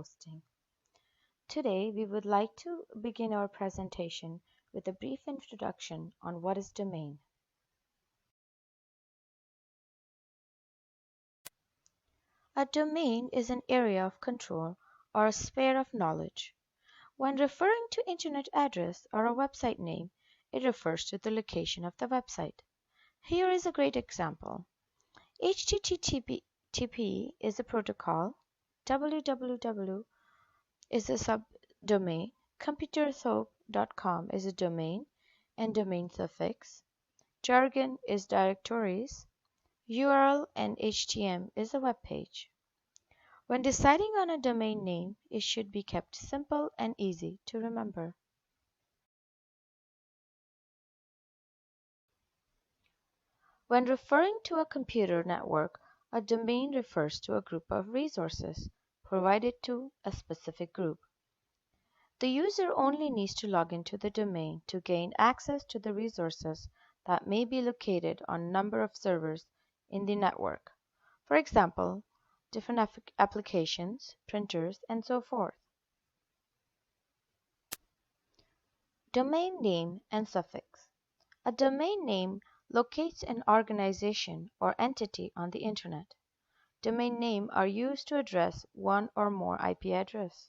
Hosting. Today, we would like to begin our presentation with a brief introduction on what is domain. A domain is an area of control or a sphere of knowledge. When referring to Internet address or a website name, it refers to the location of the website. Here is a great example. HTTP is a protocol, www is a subdomain, computersoap.com is a domain and domain suffix, jargon is directories, URL and HTML is a web page. When deciding on a domain name, it should be kept simple and easy to remember. When referring to a computer network, a domain refers to a group of resources provided to a specific group. The user only needs to log into the domain to gain access to the resources that may be located on a number of servers in the network. For example, different applications, printers, and so forth. Domain name and suffix. A domain name locates an organization or entity on the Internet. Domain names are used to address one or more IP address.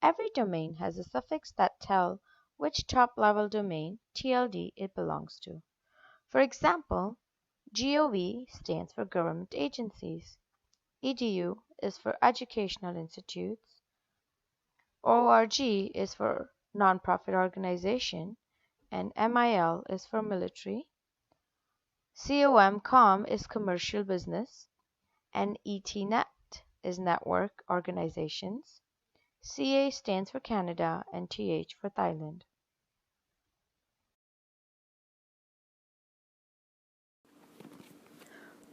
Every domain has a suffix that tells which top-level domain (TLD) it belongs to. For example, GOV stands for government agencies, EDU is for educational institutes, ORG is for nonprofit organization, and MIL is for military, COM is commercial business, and ETNet is network organizations. CA stands for Canada and TH for Thailand.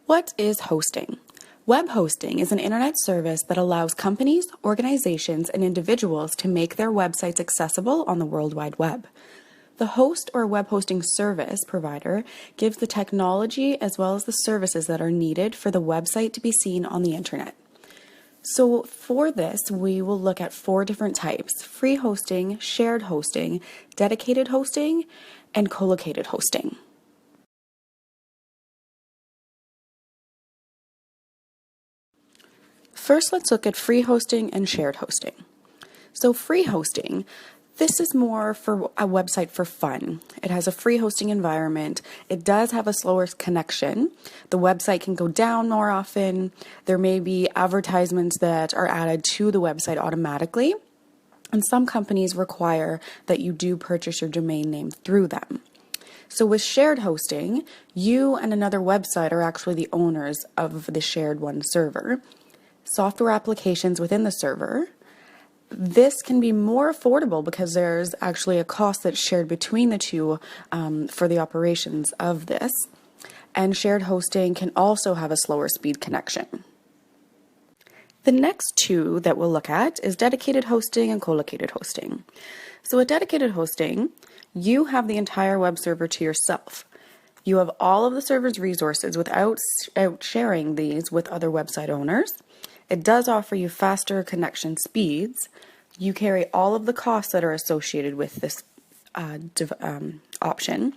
What is hosting? Web hosting is an internet service that allows companies, organizations, and individuals to make their websites accessible on the World Wide Web. The host or web hosting service provider gives the technology as well as the services that are needed for the website to be seen on the internet. So for this, we will look at 4 different types: free hosting, shared hosting, dedicated hosting, and co-located hosting. First, let's look at free hosting and shared hosting. So free hosting, this is more for a website for fun. It has a free hosting environment. It does have a slower connection. The website can go down more often. There may be advertisements that are added to the website automatically. And some companies require that you do purchase your domain name through them. So with shared hosting, you and another website are actually the owners of the shared one server. Software applications within the server. This can be more affordable because there's actually a cost that's shared between the two for the operations of this. And shared hosting can also have a slower speed connection. The next 2 that we'll look at is dedicated hosting and co-located hosting. So with dedicated hosting, you have the entire web server to yourself. You have all of the server's resources without sharing these with other website owners. It does offer you faster connection speeds. You carry all of the costs that are associated with this option.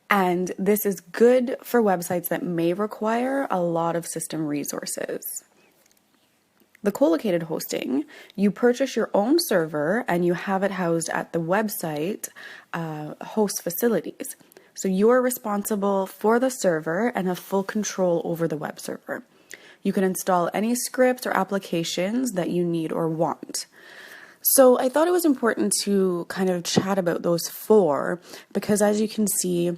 And this is good for websites that may require a lot of system resources. The co-located hosting, you purchase your own server and you have it housed at the website host facilities. So you are responsible for the server and have full control over the web server. You can install any scripts or applications that you need or want. So I thought it was important to kind of chat about those 4 because, as you can see,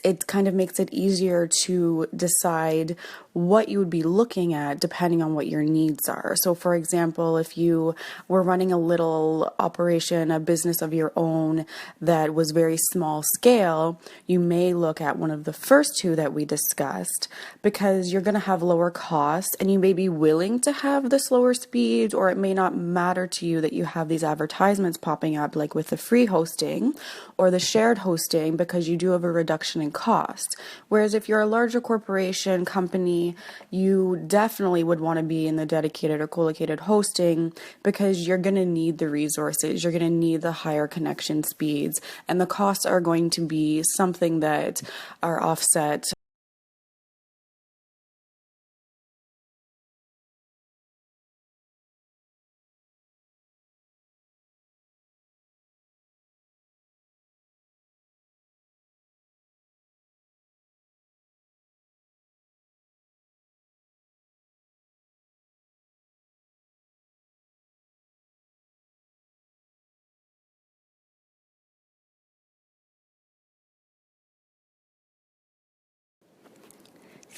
it kind of makes it easier to decide what you would be looking at depending on what your needs are. So for example, if you were running a little operation, a business of your own that was very small scale, you may look at one of the first 2 that we discussed because you're going to have lower costs and you may be willing to have the slower speed, or it may not matter to you that you have these advertisements popping up like with the free hosting or the shared hosting because you do have a reduction reduction in cost. Whereas if you're a larger corporation company, you definitely would want to be in the dedicated or co-located hosting because you're going to need the resources, you're going to need the higher connection speeds, and the costs are going to be something that are offset.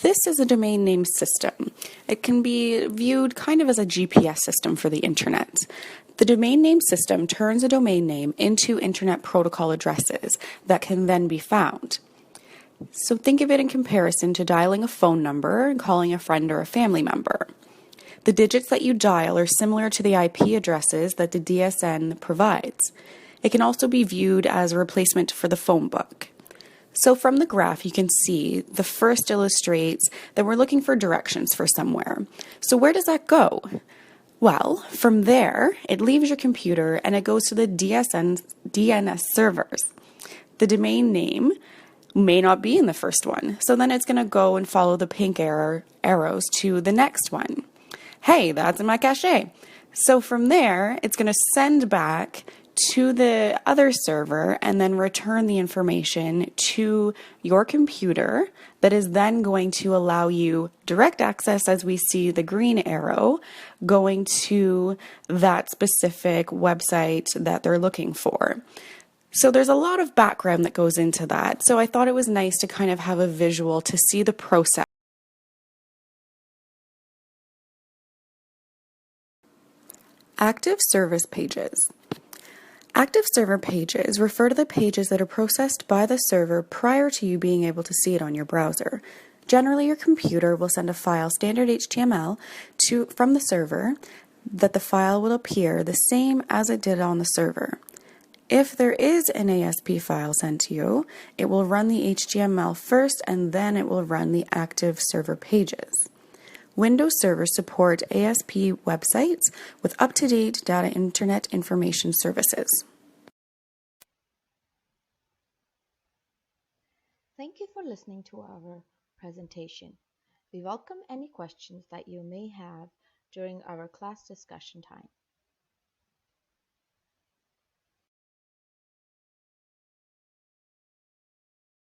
This is a domain name system. It can be viewed kind of as a GPS system for the internet. The domain name system turns a domain name into internet protocol addresses that can then be found. So think of it in comparison to dialing a phone number and calling a friend or a family member. The digits that you dial are similar to the IP addresses that the DSN provides. It can also be viewed as a replacement for the phone book. So from the graph, you can see the first illustrates that we're looking for directions for somewhere. So where does that go? Well, from there, it leaves your computer and it goes to the DNS servers. The domain name may not be in the first one. So then it's going to go and follow the pink arrows to the next one. Hey, that's in my cache. So from there, it's going to send back to the other server and then return the information to your computer that is then going to allow you direct access, as we see the green arrow, going to that specific website that they're looking for. So there's a lot of background that goes into that. So I thought it was nice to kind of have a visual to see the process. Active service pages. Active server pages refer to the pages that are processed by the server prior to you being able to see it on your browser. Generally, your computer will send a file, standard HTML, from the server, that the file will appear the same as it did on the server. If there is an ASP file sent to you, it will run the HTML first and then it will run the active server pages. Windows servers support ASP websites with up-to-date data internet information services. Thank you for listening to our presentation. We welcome any questions that you may have during our class discussion time.